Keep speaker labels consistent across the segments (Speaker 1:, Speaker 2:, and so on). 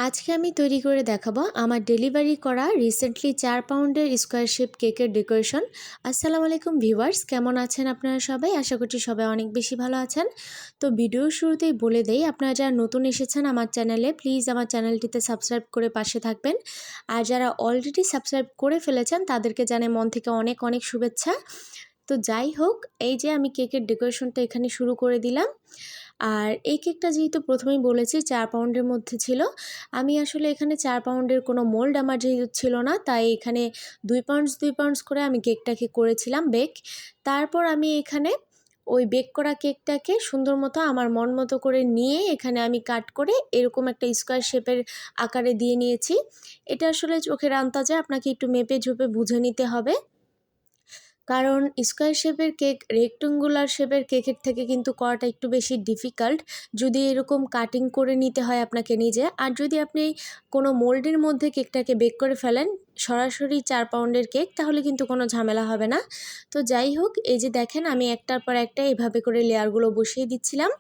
Speaker 1: আজকে আমি তৈরি করে দেখাবো আমার ডেলিভারি করা রিসেন্টলি 4 পাউন্ডের স্কোয়ার শেপ কেকের ডেকোরেশন। আসসালামু আলাইকুম ভিউয়ার্স, কেমন আছেন আপনারা সবাই? আশা করছি সবাই অনেক বেশি ভালো আছেন। তো ভিডিওর শুরুতেই বলে দেই, আপনারা যারা নতুন এসেছেন আমার চ্যানেলে প্লিজ আমার চ্যানেলটিতে সাবস্ক্রাইব করে পাশে থাকবেন। আর যারা অলরেডি সাবস্ক্রাইব করে ফেলেছেন তাদেরকে জানাই মন থেকে অনেক অনেক শুভেচ্ছা। তো যাই হোক, এই যে আমি কেকের ডেকোরেশনটা এখানে শুরু করে দিলাম। আর এই কেকটা যেহেতু প্রথমেই বলেছি 4 পাউন্ডের মধ্যে ছিল, আমি আসলে এখানে 4 পাউন্ডের কোনো মোল্ড আমার যেহেতু ছিল না, তাই এখানে 2 পাউন্ডস করে আমি কেকটাকে করেছিলাম বেক। তারপর আমি এখানে ওই বেক করা কেকটাকে সুন্দর মতো আমার মন মতো করে নিয়ে এখানে আমি কাট করে এরকম একটা স্কোয়ার শেপের আকারে দিয়ে নিয়েছি। এটা আসলে চোখের আন্দাজে আপনাকে একটু মেপে ঝুপে বুঝে নিতে হবে, কারণ স্কোয়ার শেপের কেক রেক্টেঙ্গুলার শেপের কেকের থেকে কিন্তু করাটা একটু বেশি ডিফিকাল্ট যদি এরকম কাটিং করে নিতে হয় আপনাকে নিজে। আর যদি আপনি কোনো মোল্ডের মধ্যে কেকটাকে বেক করে ফেলেন সরাসরি 4 পাউন্ডের কেক, তাহলে কিন্তু কোনো ঝামেলা হবে না। তো যাই হোক, এই যে দেখেন আমি একটার পর একটা এভাবে করে লেয়ারগুলো বসিয়ে দিচ্ছিলাম।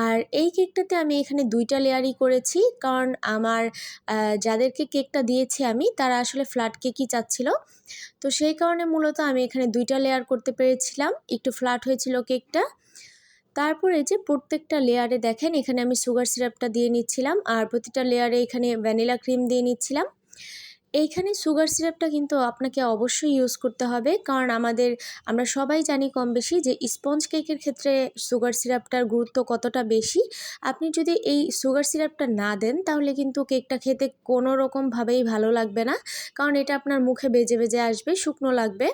Speaker 1: আর এই কেকটাতে আমি এখানে 2টা লেয়ারই করেছি, কারণ আমার যাদেরকে কেকটা দিয়েছি আমি তারা আসলে ফ্ল্যাট কেকই চাচ্ছিল। তো সেই কারণে মূলত আমি এখানে 2টা লেয়ার করতে পেরেছিলাম, একটু ফ্ল্যাট হয়েছিল কেকটা। তারপরে যে প্রত্যেকটা লেয়ারে দেখেন এখানে আমি সুগার সিরাপটা দিয়ে নিচ্ছিলাম, আর প্রতিটা লেয়ারে এখানে ভ্যানিলা ক্রিম দিয়ে নিচ্ছিলাম। এইখানে সুগার সিরাপটা কিন্তু আপনাকে অবশ্যই ইউজ করতে হবে, কারণ আমরা সবাই জানি কম বেশি যে স্পঞ্জ কেকের ক্ষেত্রে সুগার সিরাপটার গুরুত্ব কতটা বেশি। আপনি যদি এই সুগার সিরাপটা না দেন তাহলে কিন্তু কেকটা খেতে কোনো রকমভাবেই ভালো লাগবে না, কারণ এটা আপনার মুখে বেজে বেজে আসবে, শুকনো লাগবে,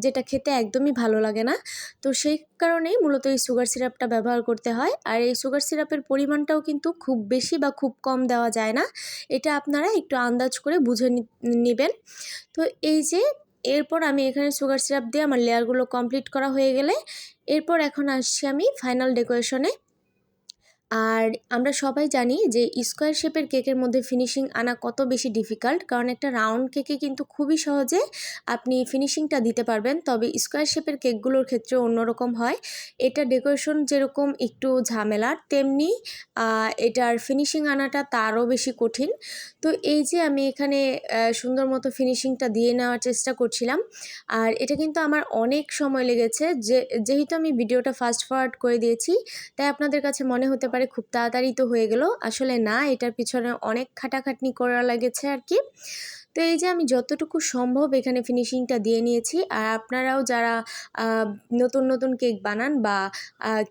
Speaker 1: যেটা খেতে একদমই ভালো লাগে না। তো সেই কারণেই মূলত এই সুগার সিরাপটা ব্যবহার করতে হয়। আর এই সুগার সিরাপের পরিমাণটাও কিন্তু খুব বেশি বা খুব কম দেওয়া যায় না, এটা আপনারা একটু আন্দাজ করে বুঝে নেবেন। তো এই যে এরপর আমি এখানে সুগার সিরাপ দিয়ে আমার লেয়ারগুলো কমপ্লিট করা হয়ে গেলে এরপর এখন আসছি আমি ফাইনাল ডেকোরেশনে। আর আমরা সবাই জানি যে স্কোয়ার শেপের কেকের মধ্যে ফিনিশিং আনা কত বেশি ডিফিকাল্ট, কারণ একটা রাউন্ড কেকে কিন্তু খুবই সহজে আপনি ফিনিশিংটা দিতে পারবেন, তবে স্কোয়ার শেপের কেকগুলোর ক্ষেত্রে অন্যরকম হয়। এটা ডেকোরেশন যেরকম একটু ঝামেলার, তেমনি এটার ফিনিশিং আনাটা তারও বেশি কঠিন। তো এই যে আমি এখানে সুন্দর মতো ফিনিশিংটা দিয়ে নেওয়ার চেষ্টা করছিলাম। আর এটা কিন্তু আমার অনেক সময় লেগেছে, যেহেতু আমি ভিডিওটা ফাস্ট ফরওয়ার্ড করে দিয়েছি, তাই আপনাদের কাছে মনে হতে পারে খুব তাড়াতাড়ি তো হয়ে গেল, আসলে না, এটার পিছনে অনেক খাটাখাটনি করা লেগেছে আর কি। তো এই যে আমি যতটুকু সম্ভব এখানে ফিনিশিংটা দিয়ে নিয়েছি। আর আপনারাও যারা নতুন নতুন কেক বানান বা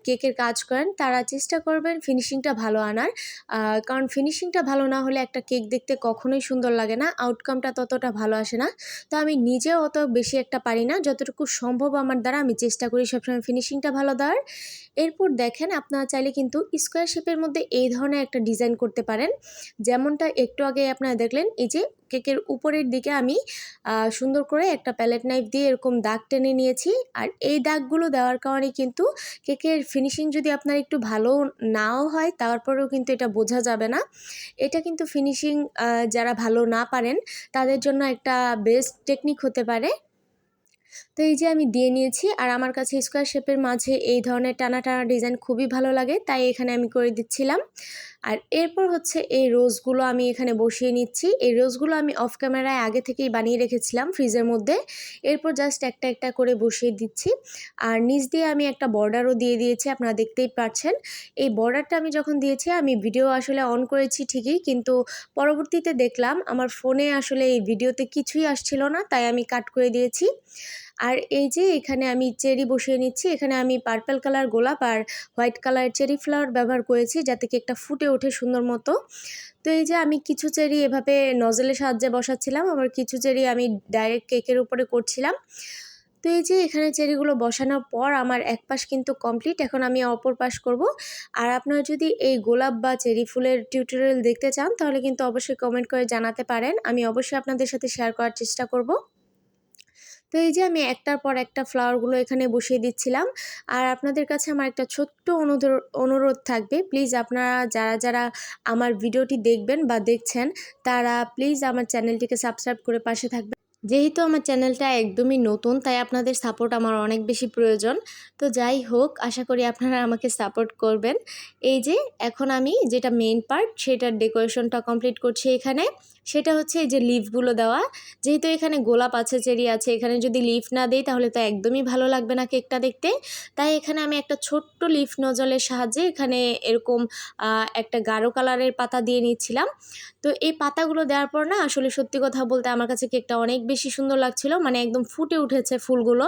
Speaker 1: কেকের কাজ করেন তারা চেষ্টা করবেন ফিনিশিংটা ভালো আনার, কারণ ফিনিশিংটা ভালো না হলে একটা কেক দেখতে কখনোই সুন্দর লাগে না, আউটকামটা ততটা ভালো আসে না। তো আমি নিজেও অত বেশি একটা পারি না, যতটুকু সম্ভব আমার দ্বারা আমি চেষ্টা করি সবসময় ফিনিশিংটা ভালো দেওয়ার। এরপর দেখেন আপনারা চাইলে কিন্তু স্কোয়ার শেপের মধ্যে এই ধরনের একটা ডিজাইন করতে পারেন, যেমনটা একটু আগে আপনারা দেখলেন। এই যে কেকের উপরের দিকে আমি সুন্দর করে একটা প্যালেট নাইফ দিয়ে এরকম দাগ টেনে নিয়েছি। আর এই দাগগুলো দেওয়ার কারণে কিন্তু কেকের ফিনিশিং যদি আপনার একটু ভালো নাও হয় তারপরেও কিন্তু এটা বোঝা যাবে না। এটা কিন্তু ফিনিশিং যারা ভালো না পারেন তাদের জন্য একটা বেস্ট টেকনিক হতে পারে। তো এই যে আমি দিয়ে নিয়েছি, আর আমার কাছে স্কোয়ার শেপের মাঝে এই ধরনের টানা টানা ডিজাইন খুবই ভালো লাগে, তাই এখানে আমি করে দিচ্ছিলাম। আর এরপর হচ্ছে এই রোজগুলো আমি এখানে বসিয়ে নিচ্ছি। এই রোজগুলো আমি অফ ক্যামেরায় আগে থেকেই বানিয়ে রেখেছিলাম ফ্রিজের মধ্যে। এরপর জাস্ট একটা একটা করে বসিয়ে দিচ্ছি। আর নিচ দিয়ে আমি একটা বর্ডারও দিয়ে দিয়েছি, আপনারা দেখতেই পাচ্ছেন। এই বর্ডারটা আমি যখন দিয়েছি আমি ভিডিও আসলে অন করেছি ঠিকই, কিন্তু পরবর্তীতে দেখলাম আমার ফোনে আসলে এই ভিডিওতে কিছুই আসছিল না, তাই আমি কাট করে দিয়েছি। আর এই যে এখানে আমি চেরি বসিয়ে নিচ্ছি, এখানে আমি পার্পল কালার গোলাপ আর হোয়াইট কালারের চেরি ফ্লাওয়ার ব্যবহার করেছি যাতে কেকটা ফুটে ওঠে সুন্দর মতো। তো এই যে আমি কিছু চেরি এভাবে নজলের সাহায্যে বসাচ্ছিলাম, আবার কিছু চেরি আমি ডাইরেক্ট কেকের উপরে করছিলাম। তো এই যে এখানে চেরিগুলো বসানোর পর আমার এক পাশ কিন্তু কমপ্লিট, এখন আমি অপর পাশ করব। আর আপনারা যদি এই গোলাপ বা চেরি ফুলের টিউটোরিয়াল দেখতে চান তাহলে কিন্তু অবশ্যই কমেন্ট করে জানাতে পারেন, আমি অবশ্যই আপনাদের সাথে শেয়ার করার চেষ্টা করব। তো এই যে আমি একটার পর একটা ফ্লাওয়ারগুলো এখানে বসিয়ে দিচ্ছিলাম। আর আপনাদের কাছে আমার একটা ছোট্ট অনুরোধ থাকবে, প্লিজ আপনারা যারা যারা আমার ভিডিওটি দেখবেন বা দেখছেন তারা প্লিজ আমার চ্যানেলটিকে সাবস্ক্রাইব করে পাশে থাকবেন। যেহেতু আমার চ্যানেলটা একদমই নতুন, তাই আপনাদের সাপোর্ট আমার অনেক বেশি প্রয়োজন। তো যাই হোক, আশা করি আপনারা আমাকে সাপোর্ট করবেন। এই যে এখন আমি যেটা মেইন পার্ট সেটার ডেকোরেশনটা কমপ্লিট করছি এখানে। সেটা হচ্ছে এই যে লিফগুলো দেওয়া। যেহেতু এখানে গোলাপ আছে, চেরি আছে, এখানে যদি লিফ না দেই তাহলে তো একদমই ভালো লাগবে না কেকটা দেখতে। তাই এখানে আমি একটা ছোট্ট লিফ নজলের সাহায্যে এখানে এরকম একটা গাঢ় কালারের পাতা দিয়ে নিচ্ছিলাম। তো এই পাতাগুলো দেওয়ার পর না আসলে সত্যি কথা বলতে আমার কাছে কেকটা অনেক বেশি সুন্দর লাগছিল, মানে একদম ফুটে উঠেছে ফুলগুলো।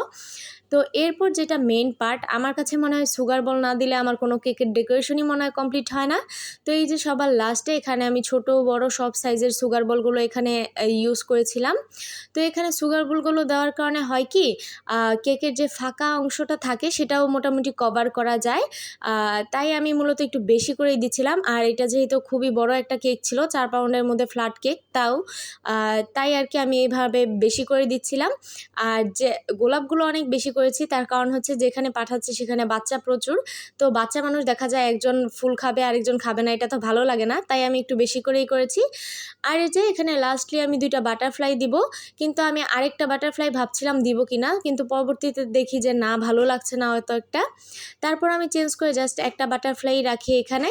Speaker 1: তো এরপর যেটা মেইন পার্ট, আমার কাছে মনে হয় সুগার বল না দিলে আমার কোনো কেকের ডেকোরেশনই মনে হয় কমপ্লিট হয় না। তো এই যে সবার লাস্টে এখানে আমি ছোট বড় সব সাইজের সুগার বলগুলো এখানে ইউজ করেছিলাম। তো এখানে সুগার বলগুলো দেওয়ার কারণে হয় কি, কেকের যে ফাঁকা অংশটা থাকে সেটাও মোটামুটি কভার করা যায়। তাই আমি মূলত একটু বেশি করেই দিচ্ছিলাম। আর এটা যেহেতু খুবই বড় একটা কেক ছিল, 4 পাউন্ডের মধ্যে ফ্ল্যাট কেক, তাই আর কি আমি এইভাবে বেশি করে দিচ্ছিলাম। আর যে গোলাপগুলো অনেক বেশি করেছি, তার কারণ হচ্ছে যেখানে পাঠাচ্ছি সেখানে বাচ্চা প্রচুর। তো বাচ্চা মানুষ দেখা যায় একজন ফুল খাবে আরেকজন খাবে না, এটা তো ভালো লাগে না, তাই আমি একটু বেশি করেই করেছি। আর এই যে এখানে লাস্টলি আমি 2টা বাটারফ্লাই দিব, কিন্তু আমি আরেকটা বাটারফ্লাই ভাবছিলাম দিব কিনা, কিন্তু পরবর্তীতে দেখি যে না, ভালো লাগছে না হয়তো একটা। তারপর আমি চেঞ্জ করে জাস্ট একটা বাটারফ্লাই রাখি এখানে।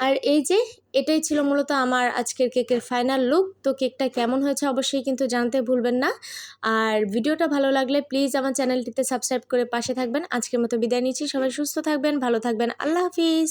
Speaker 1: আর এই যে এটাই ছিল মূলত আমার আজকের কেকের ফাইনাল লুক। তো কেকটা কেমন হয়েছে অবশ্যই কিন্তু জানতে ভুলবেন না। আর ভিডিওটা ভালো লাগলে প্লিজ আমার চ্যানেলটিতে সাবস্ক্রাইব করে পাশে থাকবেন। আজকের মতো বিদায় নিচ্ছি। সবাই সুস্থ থাকবেন, ভালো থাকবেন। আল্লাহ হাফিজ।